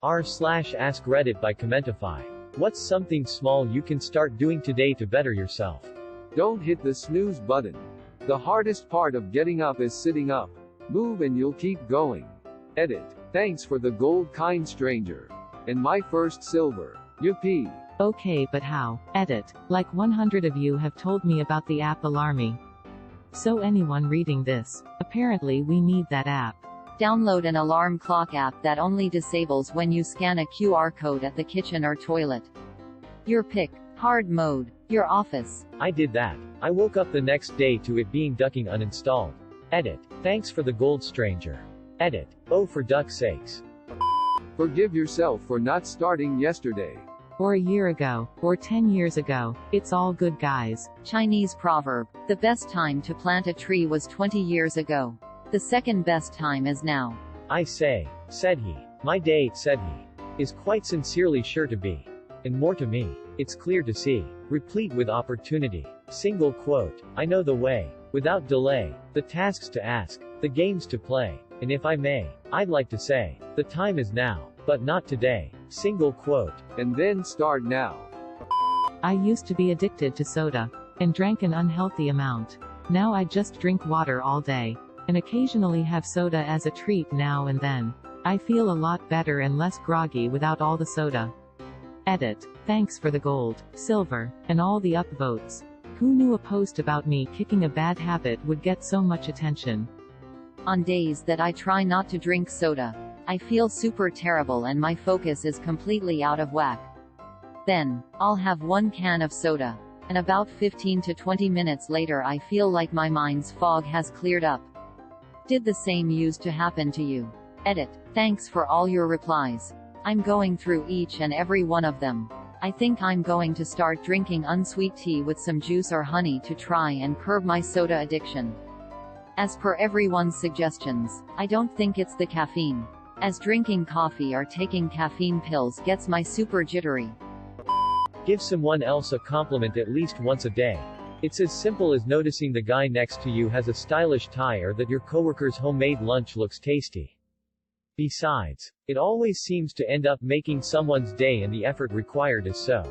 r/AskReddit by Commentify. What's something small you can start doing today to better yourself? Don't hit the snooze button. The hardest part of getting up is sitting up. Move and you'll keep going. Edit. Thanks for the gold, kind stranger. And my first silver. Yippee. Okay, but how? Edit. Like 100 of you have told me about the app Alarmy. So anyone reading this, apparently we need that app. Download an alarm clock app that only disables when you scan a QR code at the kitchen or toilet. Your pick. Hard mode. Your office. I did that. I woke up the next day to it being ducking uninstalled. Edit. Thanks for the gold, stranger. Edit. Oh, for duck's sakes. Forgive yourself for not starting yesterday. Or a year ago, or 10 years ago. It's all good, guys. Chinese proverb. The best time to plant a tree was 20 years ago. The second best time is now. I say, said he. My day, said he, is quite sincerely sure to be. And more to me. It's clear to see. Replete with opportunity. Single quote. I know the way. Without delay. The tasks to ask. The games to play. And if I may, I'd like to say, the time is now. But not today. Single quote. And then start now. I used to be addicted to soda. And drank an unhealthy amount. Now I just drink water all day. And occasionally have soda as a treat now and then. I feel a lot better and less groggy without all the soda. Edit. Thanks for the gold, silver, and all the upvotes. Who knew a post about me kicking a bad habit would get so much attention? On days that I try not to drink soda, I feel super terrible and my focus is completely out of whack. Then, I'll have one can of soda. And about 15 to 20 minutes later I feel like my mind's fog has cleared up. Did the same used to happen to you? Edit. Thanks for all your replies. I'm going through each and every one of them. I think I'm going to start drinking unsweet tea with some juice or honey to try and curb my soda addiction. As per everyone's suggestions, I don't think it's the caffeine, as drinking coffee or taking caffeine pills gets my super jittery. Give someone else a compliment at least once a day. It's as simple as noticing the guy next to you has a stylish tie or that your coworker's homemade lunch looks tasty. Besides, it always seems to end up making someone's day and the effort required is so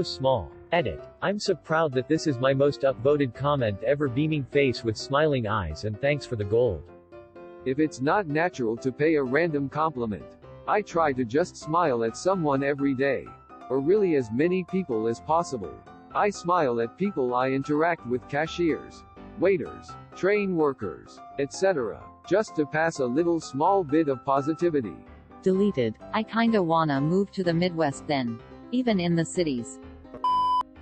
small. Edit. I'm so proud that this is my most upvoted comment ever, beaming face with smiling eyes, and thanks for the gold. If it's not natural to pay a random compliment, I try to just smile at someone every day. Or really as many people as possible. I smile at people I interact with, cashiers, waiters, train workers, etc. Just to pass a little small bit of positivity. Deleted. I kinda wanna move to the Midwest then. Even in the cities.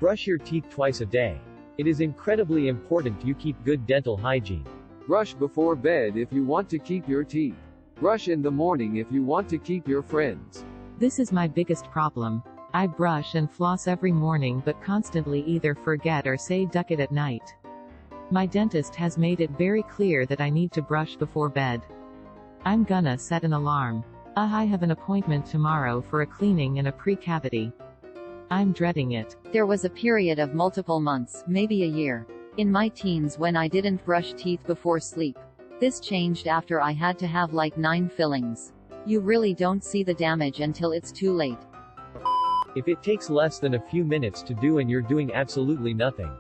Brush your teeth twice a day. It is incredibly important you keep good dental hygiene. Brush before bed if you want to keep your teeth. Brush in the morning if you want to keep your friends. This is my biggest problem. I brush and floss every morning but constantly either forget or say duck it at night. My dentist has made it very clear that I need to brush before bed. I'm gonna set an alarm. I have an appointment tomorrow for a cleaning and a pre-cavity. I'm dreading it. There was a period of multiple months, maybe a year, in my teens when I didn't brush teeth before sleep. This changed after I had to have like 9 fillings. You really don't see the damage until it's too late. If it takes less than a few minutes to do and you're doing absolutely nothing,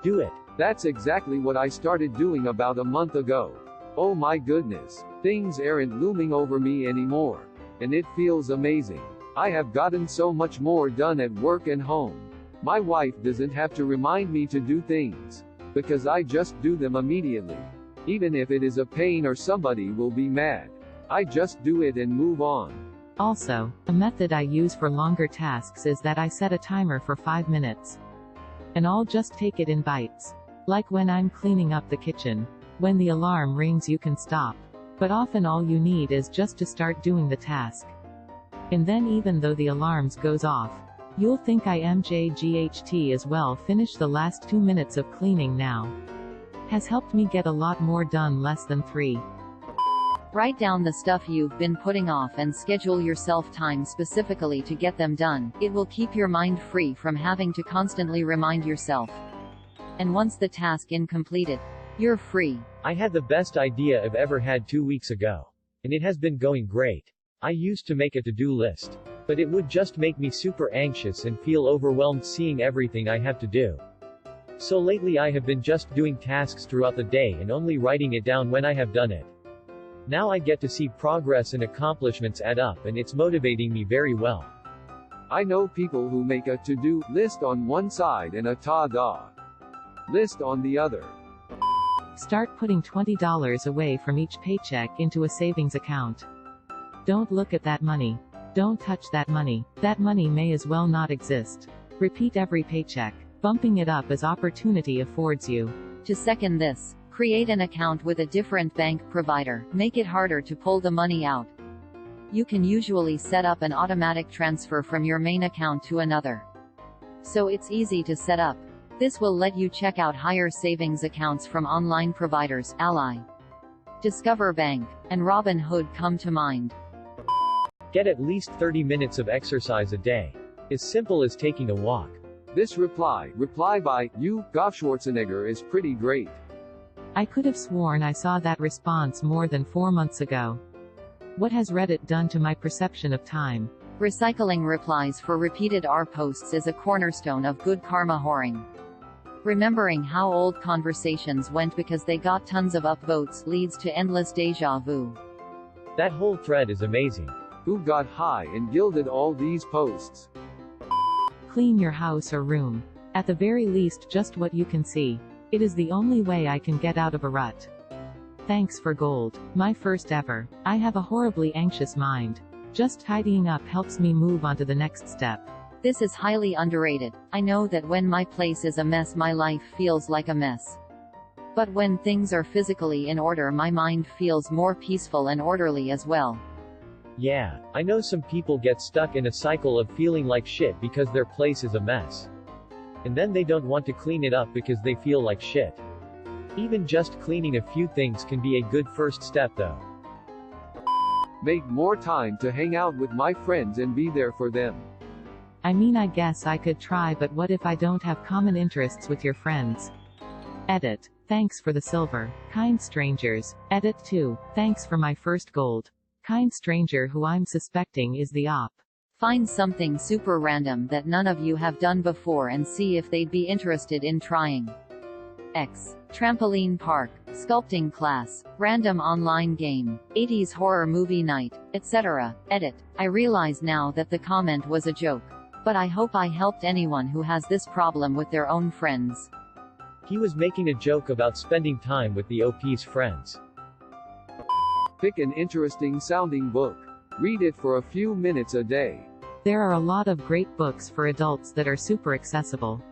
do it. That's exactly what I started doing about a month ago. Oh my goodness. Things aren't looming over me anymore. And it feels amazing. I have gotten so much more done at work and home. My wife doesn't have to remind me to do things. Because I just do them immediately. Even if it is a pain or somebody will be mad. I just do it and move on. Also, a method I use for longer tasks is that I set a timer for 5 minutes. And I'll just take it in bites. Like when I'm cleaning up the kitchen. When the alarm rings you can stop. But often all you need is just to start doing the task. And then even though the alarms goes off, you'll think I am JGHT as well. Finish the last 2 minutes of cleaning now. Has helped me get a lot more done less than 3. Write down the stuff you've been putting off and schedule yourself time specifically to get them done. It will keep your mind free from having to constantly remind yourself. And once the task is completed, you're free. I had the best idea I've ever had 2 weeks ago. And it has been going great. I used to make a to-do list. But it would just make me super anxious and feel overwhelmed seeing everything I have to do. So lately I have been just doing tasks throughout the day and only writing it down when I have done it. Now I get to see progress and accomplishments add up, and it's motivating me very well. I know people who make a to-do list on one side and a ta-da list on the other. Start putting $20 away from each paycheck into a savings account. Don't look at that money. Don't touch that money. That money may as well not exist. Repeat every paycheck. Bumping it up as opportunity affords you. To second this, create an account with a different bank provider. Make it harder to pull the money out. You can usually set up an automatic transfer from your main account to another. So it's easy to set up. This will let you check out higher savings accounts from online providers. Ally, Discover Bank, and Robinhood come to mind. Get at least 30 minutes of exercise a day. As simple as taking a walk. This reply by you, Goff Schwarzenegger, is pretty great. I could have sworn I saw that response more than 4 months ago. What has Reddit done to my perception of time? Recycling replies for repeated R posts is a cornerstone of good karma whoring. Remembering how old conversations went because they got tons of upvotes leads to endless deja vu. That whole thread is amazing. Who got high and gilded all these posts? Clean your house or room. At the very least, just what you can see. It is the only way I can get out of a rut. Thanks for gold. My first ever. I have a horribly anxious mind. Just tidying up helps me move on to the next step. This is highly underrated. I know that when my place is a mess, my life feels like a mess. But when things are physically in order, my mind feels more peaceful and orderly as well. Yeah, I know some people get stuck in a cycle of feeling like shit because their place is a mess. And then they don't want to clean it up because they feel like shit. Even just cleaning a few things can be a good first step though. Make more time to hang out with my friends and be there for them. I mean, I guess I could try, but what if I don't have common interests with your friends? Edit. Thanks for the silver. Kind strangers. Edit 2. Thanks for my first gold. Kind stranger who I'm suspecting is the op. Find something super random that none of you have done before and see if they'd be interested in trying. X. Trampoline park, sculpting class, random online game, 80s horror movie night, etc. Edit. I realize now that the comment was a joke. But I hope I helped anyone who has this problem with their own friends. He was making a joke about spending time with the OP's friends. Pick an interesting sounding book. Read it for a few minutes a day. There are a lot of great books for adults that are super accessible.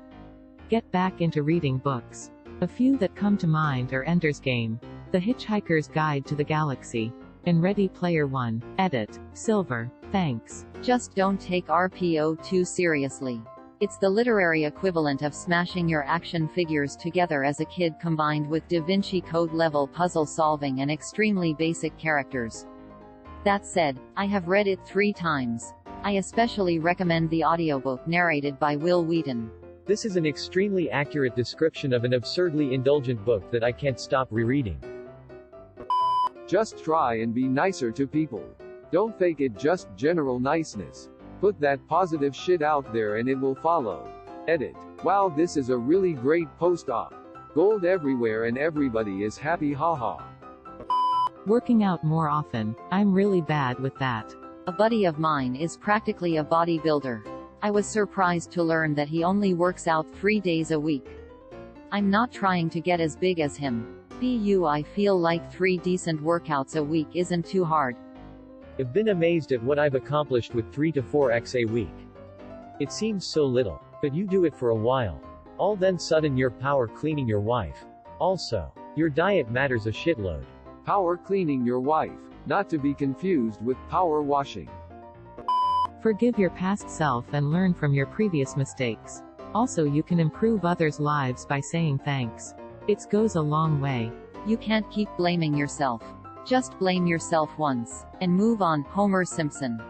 Get back into reading books. A few that come to mind are Ender's Game, The Hitchhiker's Guide to the Galaxy, and Ready Player One. Edit. Silver. Thanks. Just don't take RPO too seriously. It's the literary equivalent of smashing your action figures together as a kid combined with Da Vinci Code level puzzle solving and extremely basic characters. That said, I have read it 3 times. I especially recommend the audiobook narrated by Will Wheaton. This is an extremely accurate description of an absurdly indulgent book that I can't stop rereading. Just try and be nicer to people. Don't fake it, just general niceness. Put that positive shit out there and it will follow. Edit. Wow, this is a really great post-op. Gold everywhere and everybody is happy, haha. Working out more often. I'm really bad with that. A buddy of mine is practically a bodybuilder. I was surprised to learn that he only works out 3 days a week. I'm not trying to get as big as him. I feel like 3 decent workouts a week isn't too hard. I've been amazed at what I've accomplished with 3 to 4x a week. It seems so little. But you do it for a while. All then sudden you're power cleaning your wife. Also, your diet matters a shitload. Power cleaning your wife. Not to be confused with power washing. Forgive your past self and learn from your previous mistakes. Also, you can improve others' lives by saying thanks. It goes a long way. You can't keep blaming yourself. Just blame yourself once, and move on. Homer Simpson.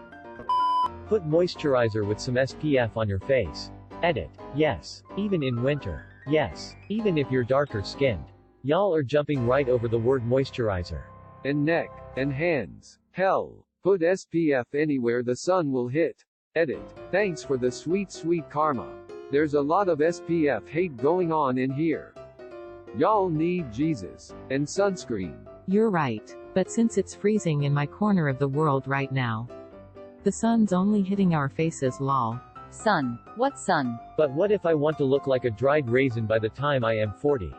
Put moisturizer with some SPF on your face. Edit. Yes. Even in winter. Yes. Even if you're darker skinned. Y'all are jumping right over the word moisturizer. And neck, and hands. Hell. Put SPF anywhere the sun will hit. Edit. Thanks for the sweet karma. There's a lot of SPF hate going on in here. Y'all need Jesus. And sunscreen. You're right. But since it's freezing in my corner of the world right now, the sun's only hitting our faces lol. Sun. What sun? But what if I want to look like a dried raisin by the time I am 40?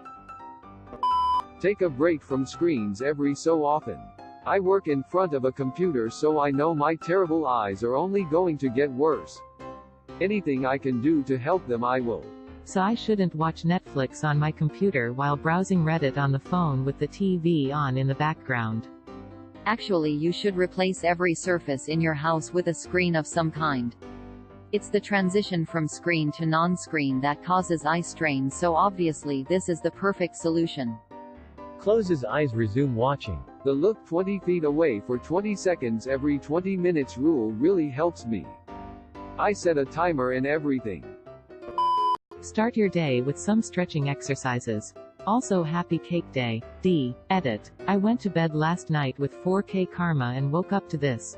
Take a break from screens every so often. I work in front of a computer, so I know my terrible eyes are only going to get worse. Anything I can do to help them I will. So I shouldn't watch Netflix on my computer while browsing Reddit on the phone with the TV on in the background. Actually, you should replace every surface in your house with a screen of some kind. It's the transition from screen to non-screen that causes eye strain, so obviously this is the perfect solution. Close his eyes, resume watching. The look 20 feet away for 20 seconds every 20 minutes rule really helps me. I set a timer and everything. Start your day with some stretching exercises. Also happy cake day. D. Edit. I went to bed last night with 4K karma and woke up to this.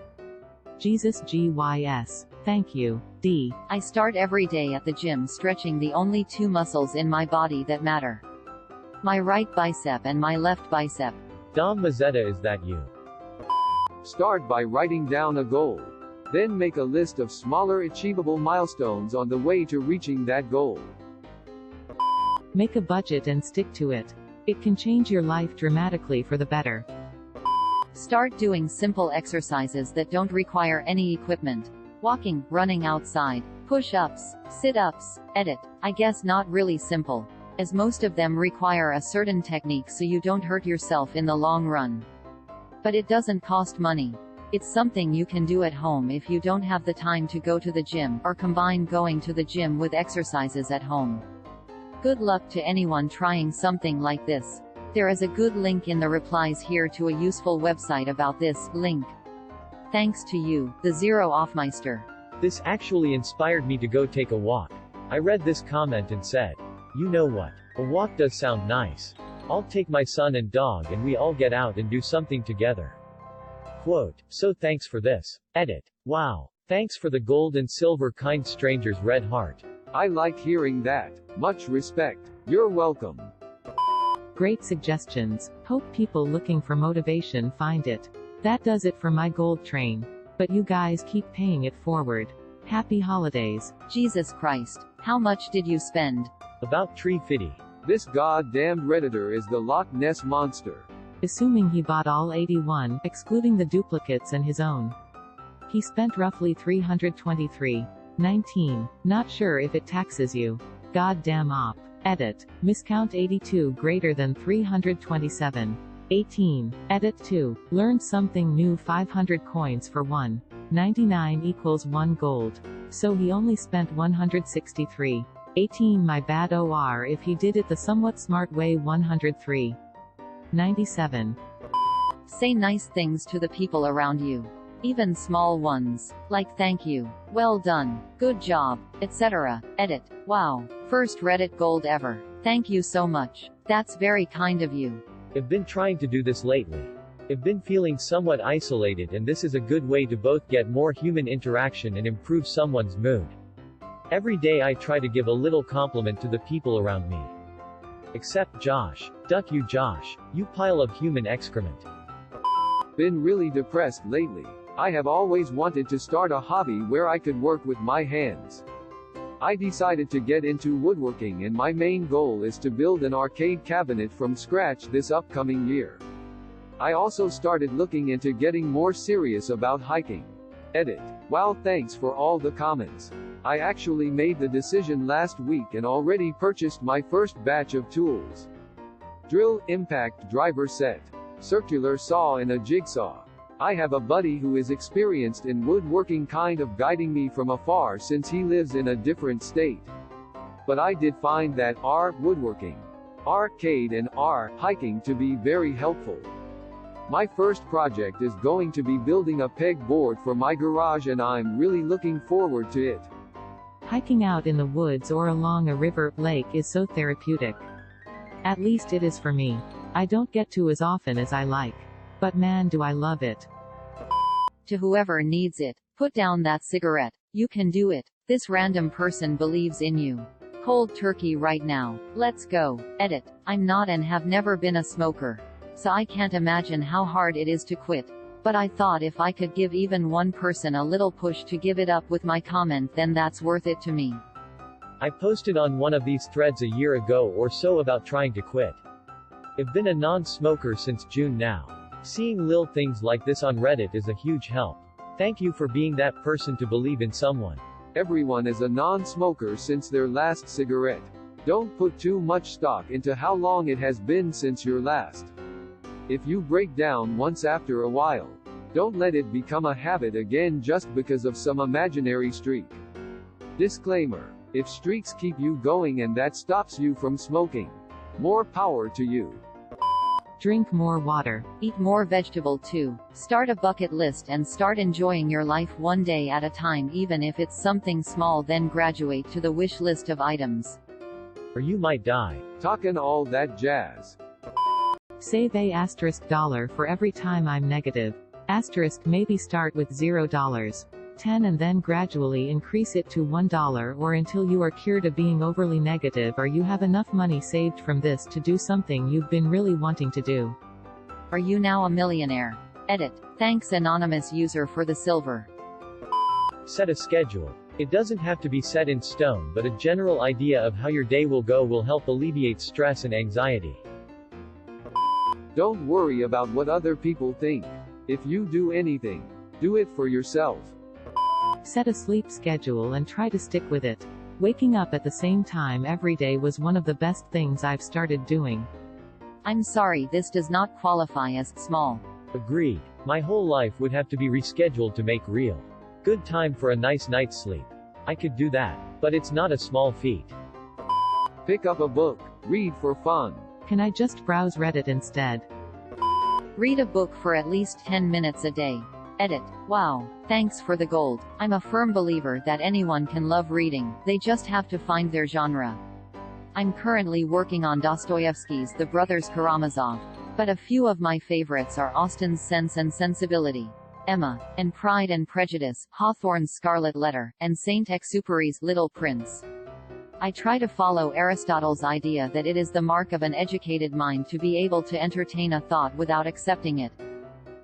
Jesus GYS. Thank you. D. I start every day at the gym stretching the only two muscles in my body that matter. My right bicep and my left bicep. Dom Mazzetta, is that you? Start by writing down a goal. Then make a list of smaller achievable milestones on the way to reaching that goal. Make a budget and stick to it. It can change your life dramatically for the better. Start doing simple exercises that don't require any equipment. Walking, running outside, push-ups, sit-ups. Edit. I guess not really simple, as most of them require a certain technique so you don't hurt yourself in the long run. But it doesn't cost money. It's something you can do at home if you don't have the time to go to the gym, or combine going to the gym with exercises at home. Good luck to anyone trying something like this. There is a good link in the replies here to a useful website about this. Link. Thanks to you, the Zero Offmeister. This actually inspired me to go take a walk. I read this comment and said, you know what? A walk does sound nice. I'll take my son and dog and we all get out and do something together. Quote. So thanks for this. Edit. Wow. Thanks for the gold and silver, kind strangers, red heart. I like hearing that. Much respect. You're welcome. Great suggestions. Hope people looking for motivation find it. That does it for my gold train. But you guys keep paying it forward. Happy holidays. Jesus Christ. How much did you spend? About $350. This goddamned Redditor is the Loch Ness Monster. Assuming he bought all 81, excluding the duplicates and his own. He spent roughly $323.19. Not sure if it taxes you. Goddamn op. Edit. Miscount 82 greater than 327.18. Edit 2. Learned something new, 500 coins for 1.99 equals 1 gold. So he only spent 163.18. My bad or if he did it the somewhat smart way, 103.97. Say nice things to the people around you. Even small ones. Like thank you, well done, good job, etc. Edit. Wow. First Reddit gold ever. Thank you so much. That's very kind of you. I've been trying to do this lately. I've been feeling somewhat isolated, and this is a good way to both get more human interaction and improve someone's mood. Every day I try to give a little compliment to the people around me. Except Josh. Duck you, Josh. You pile of human excrement. Been really depressed lately. I have always wanted to start a hobby where I could work with my hands. I decided to get into woodworking, and my main goal is to build an arcade cabinet from scratch this upcoming year. I also started looking into getting more serious about hiking. Edit. Wow, thanks for all the comments. I actually made the decision last week and already purchased my first batch of tools. Drill, impact, driver set, circular saw and a jigsaw. I have a buddy who is experienced in woodworking, kind of guiding me from afar since he lives in a different state. But I did find that woodworking, arcade and hiking to be very helpful. My first project is going to be building a pegboard for my garage, and I'm really looking forward to it. Hiking out in the woods or along a river, lake is so therapeutic. At least it is for me. I don't get to as often as I like. But man, do I love it. To whoever needs it, put down that cigarette. You can do it. This random person believes in you. Cold turkey right now. Let's go. Edit. I'm not and have never been a smoker. So I can't imagine how hard it is to quit. But I thought if I could give even one person a little push to give it up with my comment, then that's worth it to me. I posted on one of these threads a year ago or so about trying to quit. I've been a non-smoker since June now. Seeing little things like this on Reddit is a huge help. Thank you for being that person to believe in someone. Everyone is a non-smoker since their last cigarette. Don't put too much stock into how long it has been since your last. If you break down once after a while, don't let it become a habit again just because of some imaginary streak. Disclaimer: if streaks keep you going and that stops you from smoking, more power to you. Drink more water. Eat more vegetable too. Start a bucket list and start enjoying your life one day at a time, even if it's something small, then graduate to the wish list of items. Or you might die. Talkin' all that jazz. Save $$ for every time I'm negative. Maybe start with $0. 10 and then gradually increase it to $1 or until you are cured of being overly negative or you have enough money saved from this to do something you've been really wanting to do. Are you now a millionaire? Edit. Thanks anonymous user for the silver. Set a schedule. It doesn't have to be set in stone, but a general idea of how your day will go will help alleviate stress and anxiety. Don't worry about what other people think. If you do anything, do it for yourself. Set a sleep schedule and try to stick with it. Waking up at the same time every day was one of the best things I've started doing. I'm sorry, this does not qualify as small. Agreed. My whole life would have to be rescheduled to make real. Good time for a nice night's sleep. I could do that. But it's not a small feat. Pick up a book. Read for fun. Can I just browse Reddit instead? Read a book for at least 10 minutes a day. Edit. Wow. Thanks for the gold. I'm a firm believer that anyone can love reading, they just have to find their genre. I'm currently working on Dostoevsky's The Brothers Karamazov. But a few of my favorites are Austen's Sense and Sensibility, Emma, and Pride and Prejudice, Hawthorne's Scarlet Letter, and Saint-Exupéry's Little Prince. I try to follow Aristotle's idea that it is the mark of an educated mind to be able to entertain a thought without accepting it.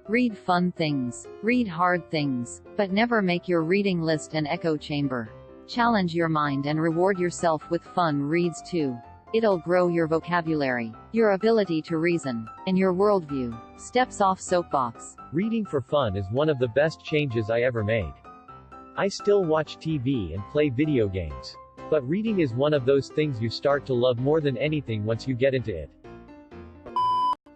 Read fun things. Read hard things. But never make your reading list an echo chamber. Challenge your mind and reward yourself with fun reads too. It'll grow your vocabulary, your ability to reason, and your worldview. Steps off soapbox. Reading for fun is one of the best changes I ever made. I still watch TV and play video games. But reading is one of those things you start to love more than anything once you get into it.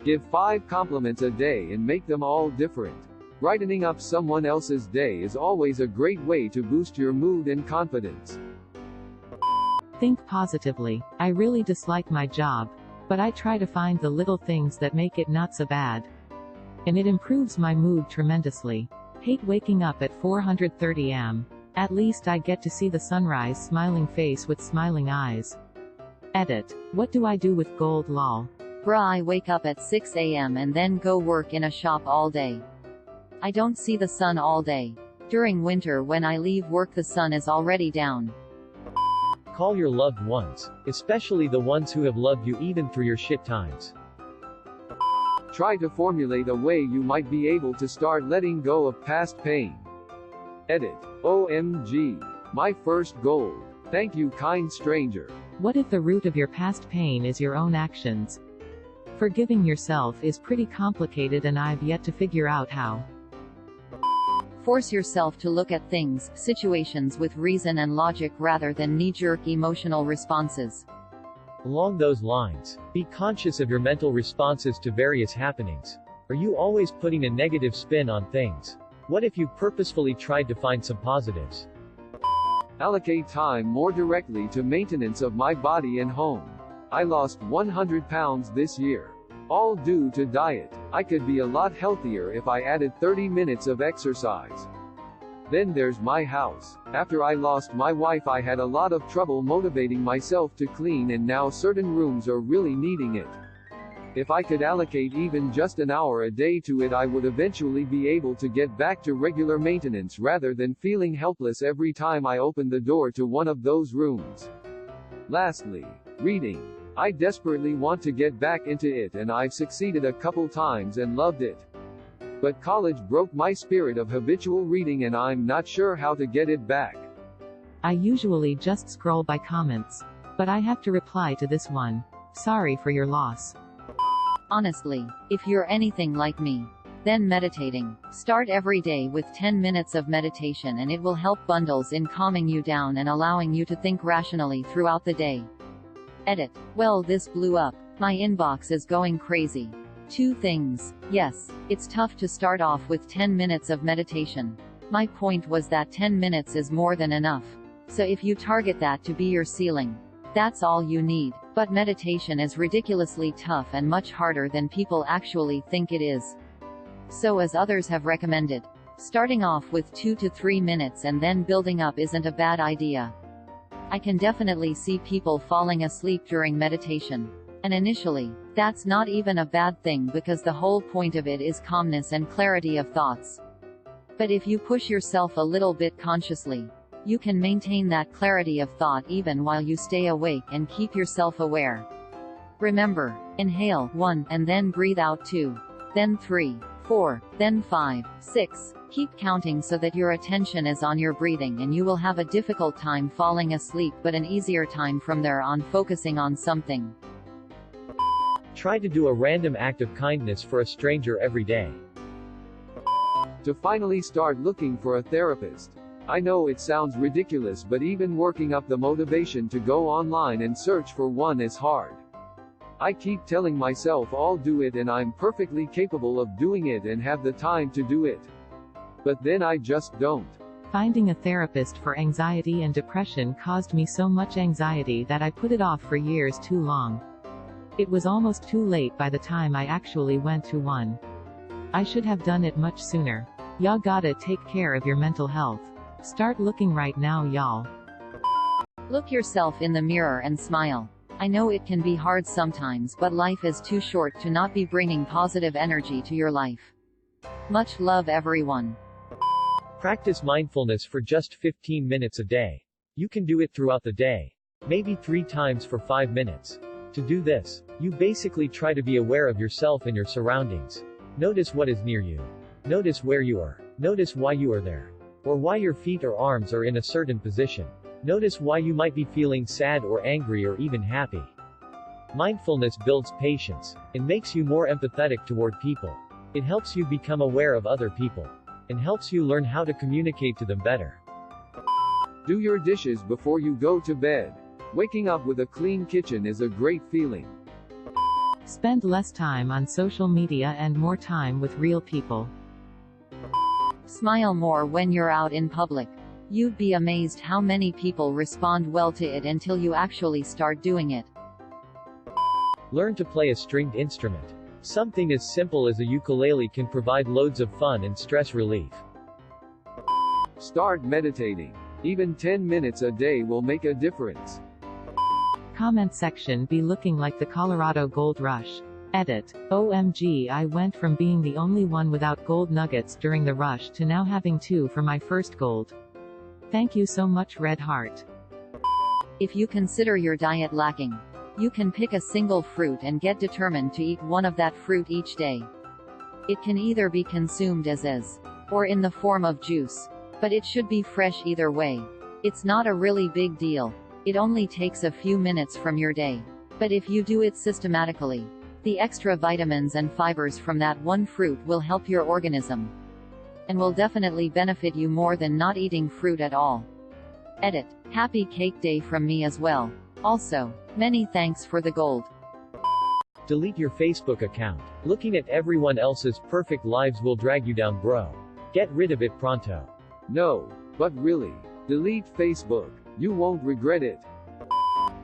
Give 5 compliments a day and make them all different. Brightening up someone else's day is always a great way to boost your mood and confidence. Think positively. I really dislike my job, but I try to find the little things that make it not so bad. And it improves my mood tremendously. Hate waking up at 4:30 am. At least I get to see the sunrise, smiling face with smiling eyes. Edit. What do I do with gold lol? Bruh, I wake up at 6 a.m. and then go work in a shop all day. I don't see the sun all day. During winter when I leave work the sun is already down. Call your loved ones, especially the ones who have loved you even through your shit times. Try to formulate a way you might be able to start letting go of past pain. Edit. OMG. My first gold. Thank you, kind stranger. What if the root of your past pain is your own actions? Forgiving yourself is pretty complicated and I've yet to figure out how. Force yourself to look at things, situations with reason and logic rather than knee-jerk emotional responses. Along those lines, be conscious of your mental responses to various happenings. Are you always putting a negative spin on things? What if you purposefully tried to find some positives? Allocate time more directly to maintenance of my body and home. I lost 100 pounds this year. All due to diet. I could be a lot healthier if I added 30 minutes of exercise. Then there's my house. After I lost my wife I had a lot of trouble motivating myself to clean and now certain rooms are really needing it. If I could allocate even just an hour a day to it, I would eventually be able to get back to regular maintenance rather than feeling helpless every time I open the door to one of those rooms. Lastly, reading. I desperately want to get back into it, and I've succeeded a couple times and loved it. But college broke my spirit of habitual reading, and I'm not sure how to get it back. I usually just scroll by comments. But I have to reply to this one. Sorry for your loss. Honestly, if you're anything like me, then meditating. Start every day with 10 minutes of meditation, and it will help bundles in calming you down and allowing you to think rationally throughout the day. Edit. Well, this blew up. My inbox is going crazy. 2 things. Yes, it's tough to start off with 10 minutes of meditation. My point was that 10 minutes is more than enough. So if you target that to be your ceiling, that's all you need. But meditation is ridiculously tough and much harder than people actually think it is. So as others have recommended, starting off with 2 to 3 minutes and then building up isn't a bad idea. I can definitely see people falling asleep during meditation. And initially, that's not even a bad thing because the whole point of it is calmness and clarity of thoughts. But if you push yourself a little bit consciously, you can maintain that clarity of thought even while you stay awake and keep yourself aware. Remember, inhale 1, and then breathe out 2, then 3, 4, then 5, 6. Keep counting so that your attention is on your breathing, and you will have a difficult time falling asleep but an easier time from there on focusing on something. Try to do a random act of kindness for a stranger every day. To finally start looking for a therapist. I know it sounds ridiculous, but even working up the motivation to go online and search for one is hard. I keep telling myself I'll do it and I'm perfectly capable of doing it and have the time to do it. But then I just don't. Finding a therapist for anxiety and depression caused me so much anxiety that I put it off for years too long. It was almost too late by the time I actually went to one. I should have done it much sooner. Y'all gotta take care of your mental health. Start looking right now, y'all. Look yourself in the mirror and smile. I know it can be hard sometimes, but life is too short to not be bringing positive energy to your life. Much love, everyone. Practice mindfulness for just 15 minutes a day. You can do it throughout the day. Maybe 3 times for 5 minutes. To do this, you basically try to be aware of yourself and your surroundings. Notice what is near you. Notice where you are. Notice why you are there. Or why your feet or arms are in a certain position. Notice why you might be feeling sad or angry or even happy. Mindfulness builds patience, and makes you more empathetic toward people. It helps you become aware of other people, and helps you learn how to communicate to them better. Do your dishes before you go to bed. Waking up with a clean kitchen is a great feeling. Spend less time on social media and more time with real people. Smile more when you're out in public. You'd be amazed how many people respond well to it until you actually start doing it. Learn to play a stringed instrument. Something as simple as a ukulele can provide loads of fun and stress relief. Start meditating. Even 10 minutes a day will make a difference. Comment section be looking like the Colorado Gold Rush. Edit. OMG, I went from being the only one without gold nuggets during the rush to now having 2 for my first gold. Thank you so much, Red Heart. If you consider your diet lacking, you can pick a single fruit and get determined to eat one of that fruit each day. It can either be consumed as is, or in the form of juice. But it should be fresh either way. It's not a really big deal. It only takes a few minutes from your day. But if you do it systematically, the extra vitamins and fibers from that one fruit will help your organism, and will definitely benefit you more than not eating fruit at all. Edit. Happy Cake Day from me as well. Also, many thanks for the gold. Delete your Facebook account. Looking at everyone else's perfect lives will drag you down, bro. Get rid of it pronto. No, but really. Delete Facebook. You won't regret it.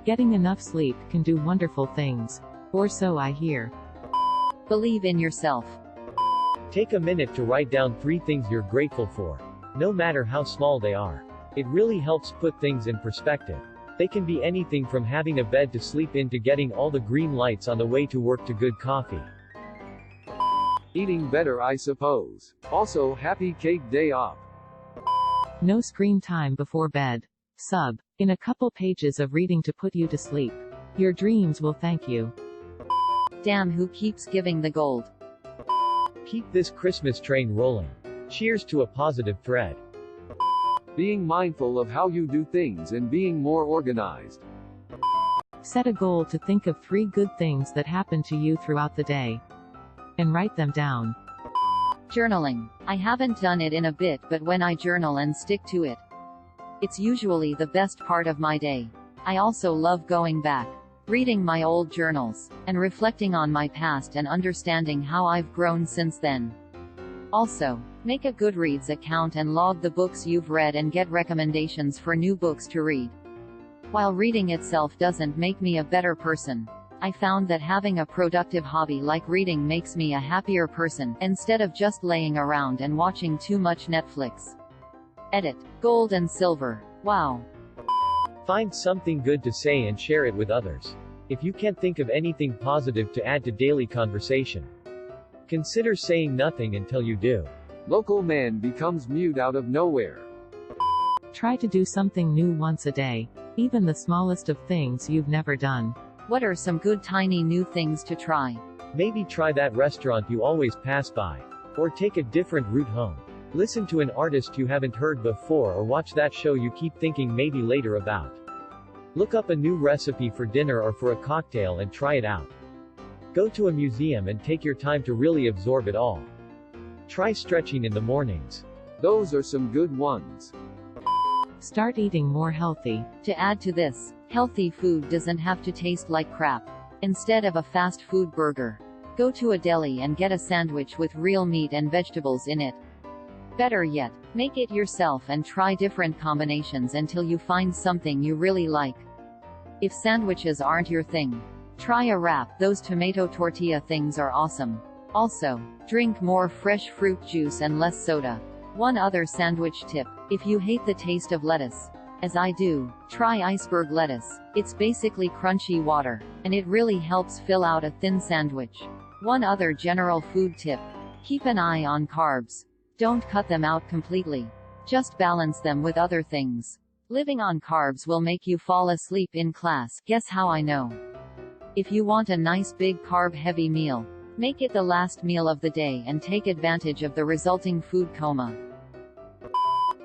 Getting enough sleep can do wonderful things. Or so I hear. Believe in yourself. Take a minute to write down 3 things you're grateful for. No matter how small they are. It really helps put things in perspective. They can be anything from having a bed to sleep in to getting all the green lights on the way to work to good coffee. Eating better, I suppose. Also, happy cake day off. No screen time before bed. Sub. In a couple pages of reading to put you to sleep. Your dreams will thank you. Damn, who keeps giving the gold? Keep this Christmas train rolling. Cheers to a positive thread. Being mindful of how you do things and being more organized. Set a goal to think of 3 good things that happen to you throughout the day. And write them down. Journaling. I haven't done it in a bit, but when I journal and stick to it, it's usually the best part of my day. I also love going back, reading my old journals, and reflecting on my past and understanding how I've grown since then. Also, make a Goodreads account and log the books you've read and get recommendations for new books to read. While reading itself doesn't make me a better person, I found that having a productive hobby like reading makes me a happier person, instead of just laying around and watching too much Netflix. Edit. Gold and silver. Wow. Find something good to say and share it with others. If you can't think of anything positive to add to daily conversation, consider saying nothing until you do. Local man becomes mute out of nowhere. Try to do something new once a day, even the smallest of things you've never done. What are some good tiny new things to try? Maybe try that restaurant you always pass by. Or take a different route home. Listen to an artist you haven't heard before, or watch that show you keep thinking maybe later about. Look up a new recipe for dinner or for a cocktail and try it out. Go to a museum and take your time to really absorb it all. Try stretching in the mornings. Those are some good ones. Start eating more healthy. To add to this, healthy food doesn't have to taste like crap. Instead of a fast food burger, go to a deli and get a sandwich with real meat and vegetables in it. Better yet, make it yourself and try different combinations until you find something you really like. If sandwiches aren't your thing, try a wrap. Those tomato tortilla things are awesome. Also, drink more fresh fruit juice and less soda. One other sandwich tip: if you hate the taste of lettuce, as I do, try iceberg lettuce. It's basically crunchy water, and it really helps fill out a thin sandwich. One other general food tip: keep an eye on carbs. Don't cut them out completely. Just balance them with other things. Living on carbs will make you fall asleep in class. Guess how I know? If you want a nice big carb-heavy meal, make it the last meal of the day and take advantage of the resulting food coma.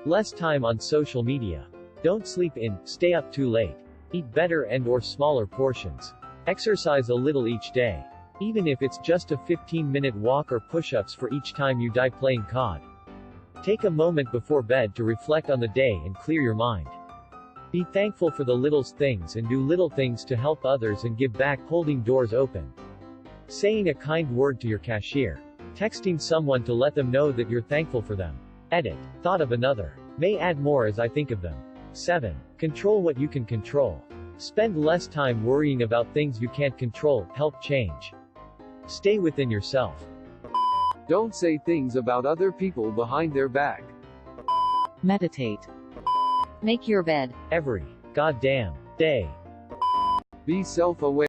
Less time on social media. Don't sleep in, stay up too late. Eat better and/or smaller portions. Exercise a little each day. Even if it's just a 15-minute walk or push-ups for each time you die playing COD. Take a moment before bed to reflect on the day and clear your mind. Be thankful for the little things and do little things to help others and give back, holding doors open. Saying a kind word to your cashier. Texting someone to let them know that you're thankful for them. Edit. Thought of another. May add more as I think of them. 7. Control what you can control. Spend less time worrying about things you can't control. Help change. Stay within yourself. Don't say things about other people behind their back. Meditate. Make your bed Every goddamn day. Be self-aware.